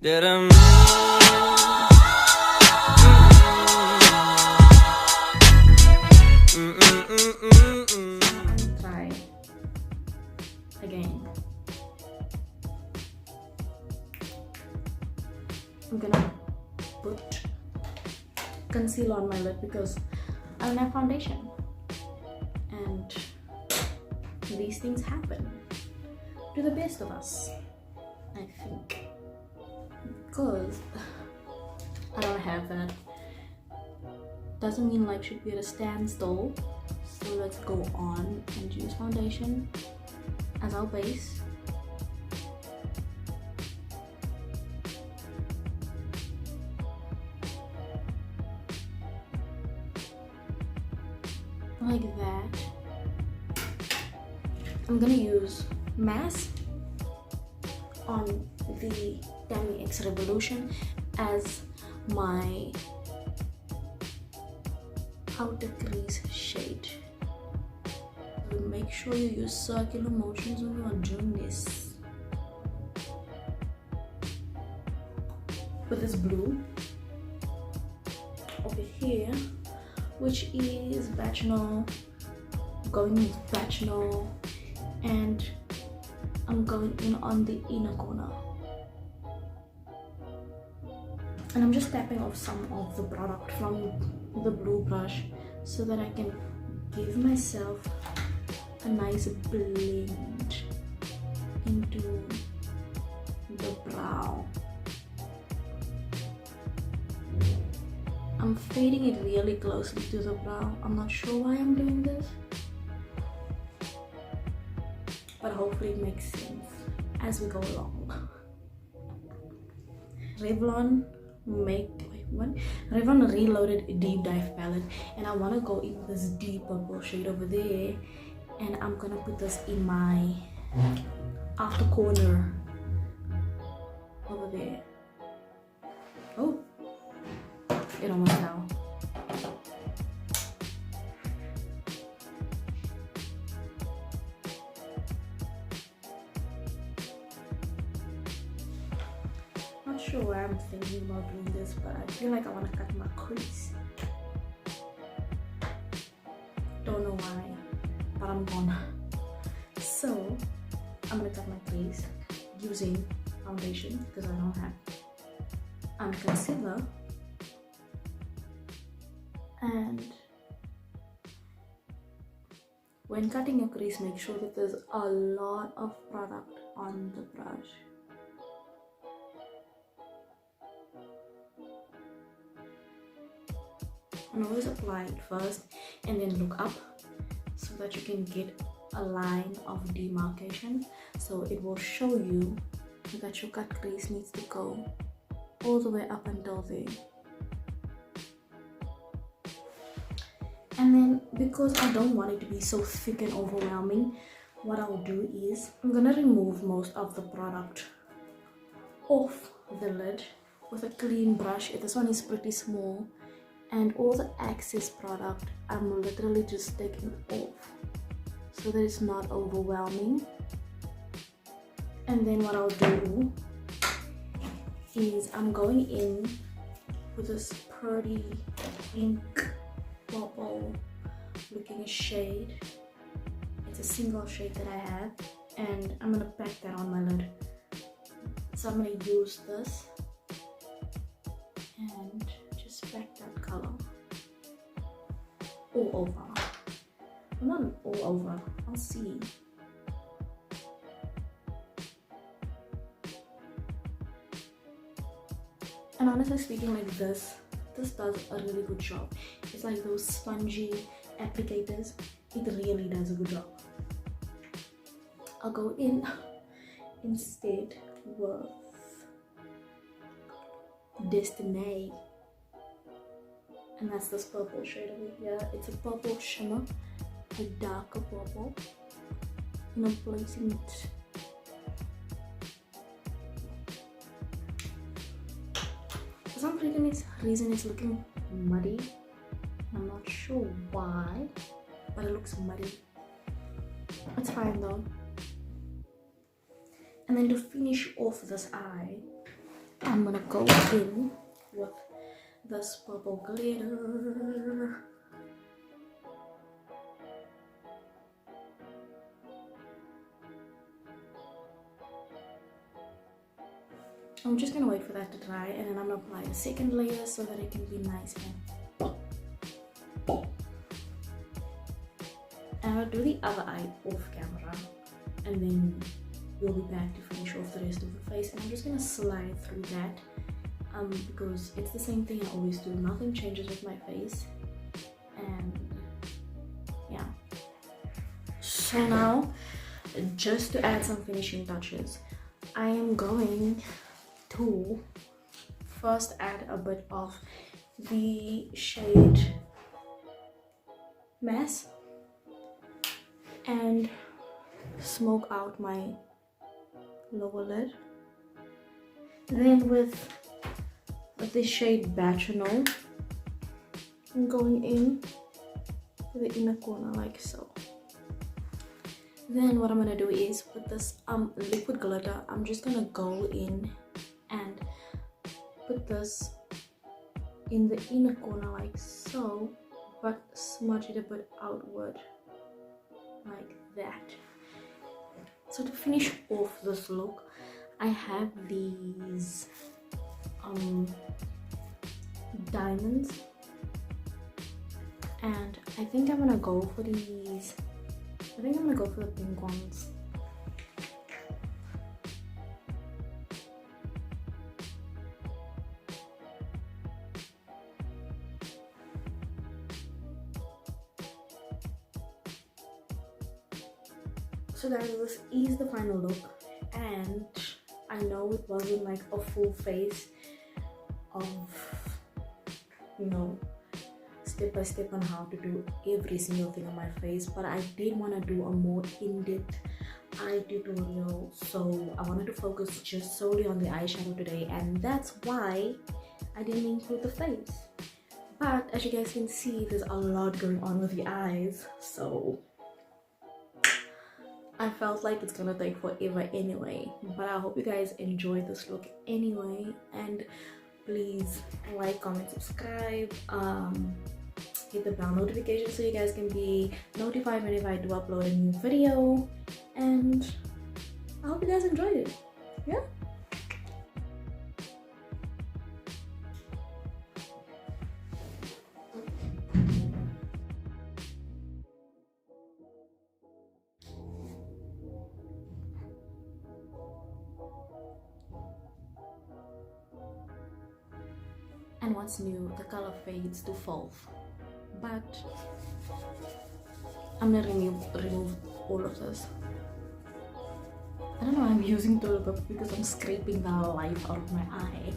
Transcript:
Try again. I'm gonna put concealer on my lid because I don't have foundation, and these things happen to the best of us, I think, because I don't have that. Doesn't mean life should be at a standstill, so let's go on and use foundation as our base. Like that. I'm gonna use mask on the Tammy X Revolution as my outer crease shade. So make sure you use circular motions when you are doing this. With this blue over here, which is vaginal, going with vaginal, and I'm going in on the inner corner, and I'm just tapping off some of the product from the blue brush so that I can give myself a nice blend into the brow. I'm fading it really closely to the brow. I'm not sure why I'm doing this, but hopefully it makes sense as we go along. Revlon Reloaded Deep Dive palette, and I want to go in this deep purple shade over there, and I'm gonna put this in my outer corner over there. Oh, it almost fell. Not sure why I'm thinking about doing this, but I feel like I want to cut my crease. Don't know why, but I'm gonna. So I'm gonna cut my crease using foundation because I don't have, and concealer. And when cutting your crease, make sure that there's a lot of product on the brush. And always apply it first and then look up so that you can get a line of demarcation, so it will show you that your cut crease needs to go all the way up until there. And then, because I don't want it to be so thick and overwhelming, what I'll do is I'm gonna remove most of the product off the lid with a clean brush. This one is pretty small, and all the excess product I'm literally just taking off so that it's not overwhelming. And then what I'll do is I'm going in with this pretty pink purple looking shade. It's a single shade that I have, and I'm gonna pack that on my lid. So I'm gonna use this and just pack that color all over. Well, not all over, I'll see. And honestly speaking, like this does a really good job. It's like those spongy applicators. It really does a good job. I'll go in instead with Destiny, and that's this purple shade over here. It's a purple shimmer, a darker purple, and I'm placing it for some reason it's looking muddy. I'm not sure why, but it looks muddy. It's fine though. And then to finish off this eye, I'm gonna go in with this purple glitter. I'm just gonna wait for that to dry, and then I'm gonna apply a second layer so that it can be nice and I'll do the other eye off camera, and then we'll be back to finish off the rest of the face. And I'm just gonna slide through that because it's the same thing I always do. Nothing changes with my face, and yeah. So now, just to add some finishing touches, I am going to first add a bit of the shade Mess and smoke out my lower lid. Then with the shade Bachelor, I'm going in to the inner corner like so. Then what I'm gonna do is with this liquid glitter, I'm just gonna go in and put this in the inner corner like so, but smudge it a bit outward like that. So to finish off this look, I have these diamonds, and I think I'm gonna go for these. I think I'm gonna go for the pink ones. So guys, this is the final look, and I know it wasn't like a full face of, you know, step by step on how to do every single thing on my face, but I did want to do a more in-depth eye tutorial, so I wanted to focus just solely on the eyeshadow today, and that's why I didn't include the face. But as you guys can see, there's a lot going on with the eyes, so I felt like it's gonna take forever anyway. But I hope you guys enjoyed this look anyway, and please like, comment, subscribe, hit the bell notification so you guys can be notified whenever I do upload a new video, and I hope you guys enjoyed it. Yeah. And what's new, the color fades to fauve, but I'm gonna remove all of this. I don't know why I'm using toilet paper, because I'm scraping the life out of my eye.